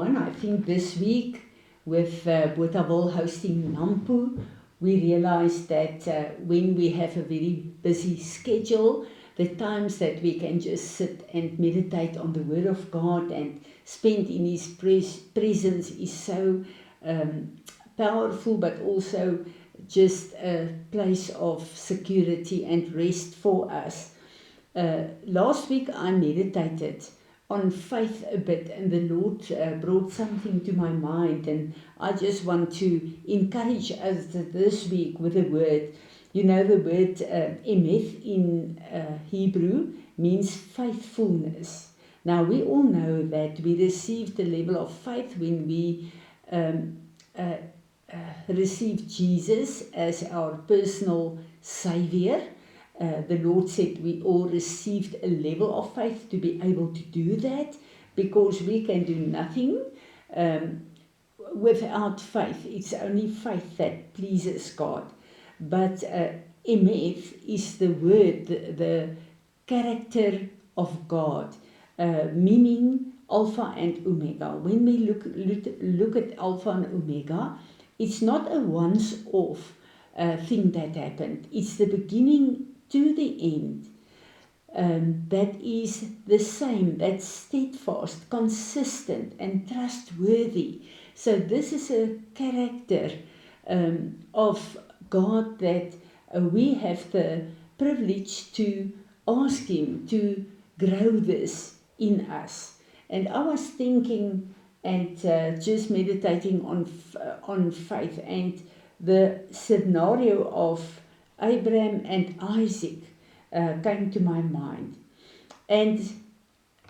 everyone. I think this week with Botawil hosting Nampu, we realized that when we have a very busy schedule, the times that we can just sit and meditate on the Word of God and spend in His presence is so powerful, but also just a place of security and rest for us. Last week I meditated on faith a bit, and the Lord brought something to my mind, and I just want to encourage us this week with a word. You know, the word emeth in Hebrew means faithfulness. Now we all know that we received a level of faith when we received Jesus as our personal Savior. The Lord said we all received a level of faith to be able to do that, because we can do nothing without faith. It's only faith that pleases God. But emeth is the word, the character of God, meaning Alpha and Omega. When we look at Alpha and Omega, it's not a once-off thing that happened. It's the beginning to the end. That is the same, that's steadfast, consistent and trustworthy. So this is a character of God that we have the privilege to ask Him to grow this in us. And I was thinking and just meditating on faith, and the scenario of Abraham and Isaac came to my mind, and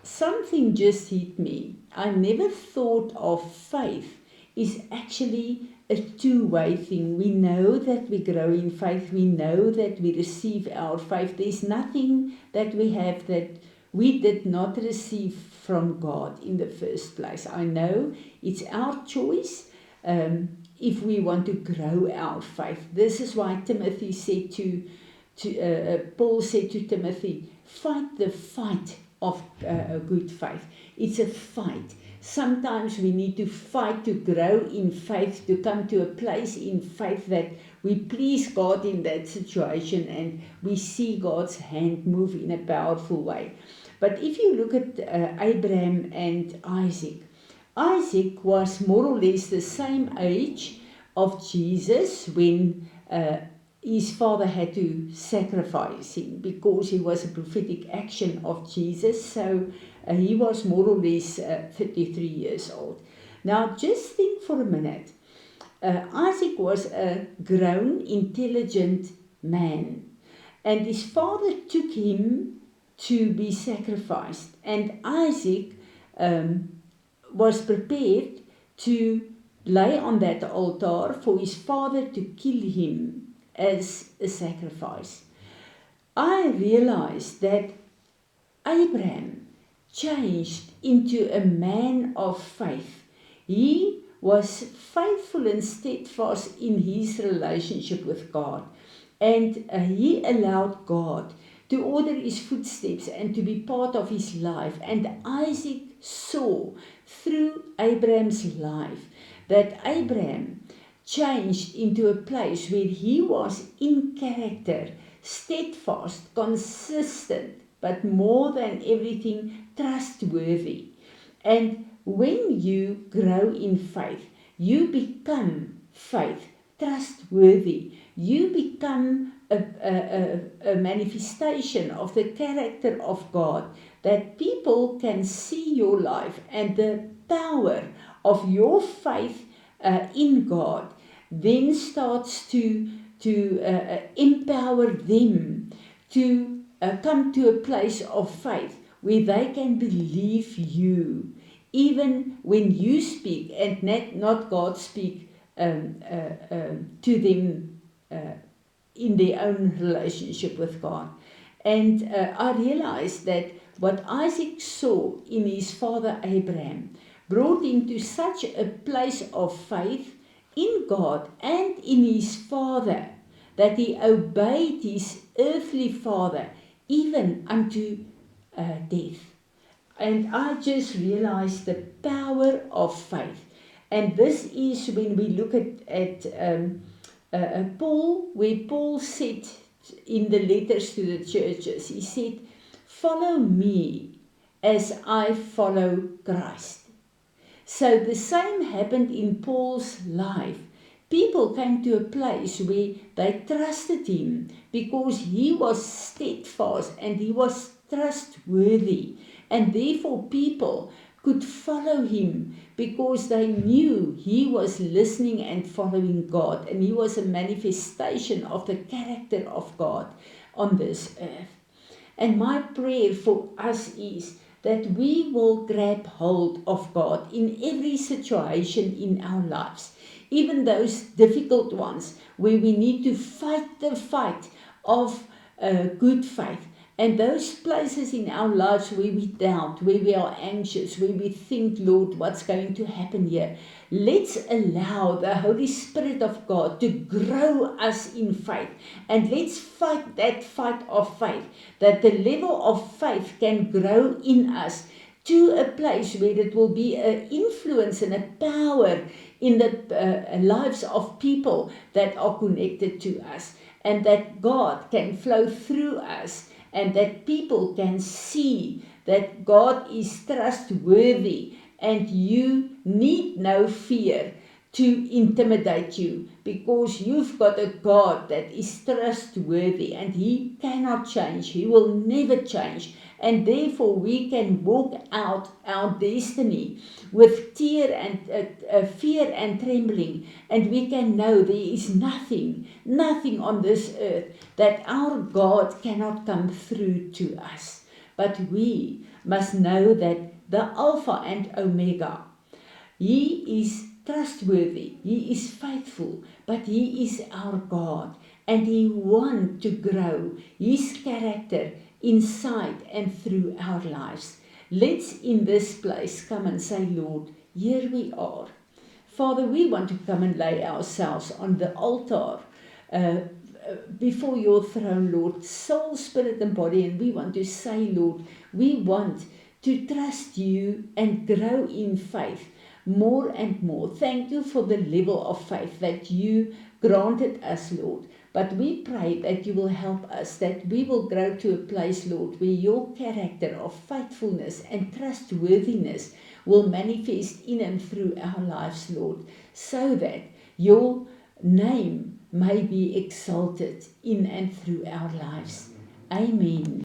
something just hit me. I never thought of faith is actually a two-way thing. We know that we grow in faith. We know that we receive our faith. There's nothing that we have that we did not receive from God in the first place. I know it's our choice if we want to grow our faith. This is why Timothy said Paul said to Timothy, fight the fight of a good faith. It's a fight. Sometimes we need to fight to grow in faith, to come to a place in faith that we please God in that situation and we see God's hand move in a powerful way. But if you look at Abraham and Isaac, Isaac was more or less the same age of Jesus when his father had to sacrifice him, because he was a prophetic action of Jesus. So he was more or less 33 years old. Now just think for a minute. Isaac was a grown, intelligent man, and his father took him to be sacrificed, and Isaac was prepared to lay on that altar for his father to kill him as a sacrifice. I realized that Abraham changed into a man of faith. He was faithful and steadfast in his relationship with God, and he allowed God to order his footsteps and to be part of his life. And Isaac saw through Abraham's life that Abraham changed into a place where he was in character, steadfast, consistent, but more than everything, trustworthy. And when you grow in faith, you become faith, trustworthy. You become a manifestation of the character of God, that people can see your life and the power of your faith in God then starts to empower them to come to a place of faith where they can believe you, even when you speak and not God speak to them in their own relationship with God. And I realized that what Isaac saw in his father Abraham brought him to such a place of faith in God and in his father, that he obeyed his earthly father even unto death. And I just realized the power of faith. And this is when we look at Paul, where Paul said in the letters to the churches, he said, "Follow me as I follow Christ." So the same happened in Paul's life. People came to a place where they trusted him because he was steadfast and he was trustworthy. And therefore people could follow him because they knew he was listening and following God, and he was a manifestation of the character of God on this earth. And my prayer for us is that we will grab hold of God in every situation in our lives, even those difficult ones where we need to fight the fight of good faith. And those places in our lives where we doubt, where we are anxious, where we think, Lord, what's going to happen here? Let's allow the Holy Spirit of God to grow us in faith. And let's fight that fight of faith, that the level of faith can grow in us to a place where it will be an influence and a power in the lives of people that are connected to us, and that God can flow through us, and that people can see that God is trustworthy, and you need no fear to intimidate you, because you've got a God that is trustworthy and he cannot change. He will never change. And therefore we can walk out our destiny with fear and trembling, and we can know there is nothing on this earth that our God cannot come through to us. But we must know that the Alpha and Omega, he is trustworthy, he is faithful, but he is our God, and he wants to grow his character inside and through our lives. Let's in this place come and say, Lord, here we are. Father, we want to come and lay ourselves on the altar before your throne, Lord, soul, spirit and body, and we want to say, Lord, we want to trust you and grow in faith more and more. Thank you for the level of faith that you granted us, Lord. But we pray that you will help us, that we will grow to a place, Lord, where your character of faithfulness and trustworthiness will manifest in and through our lives, Lord, so that your name may be exalted in and through our lives. Amen.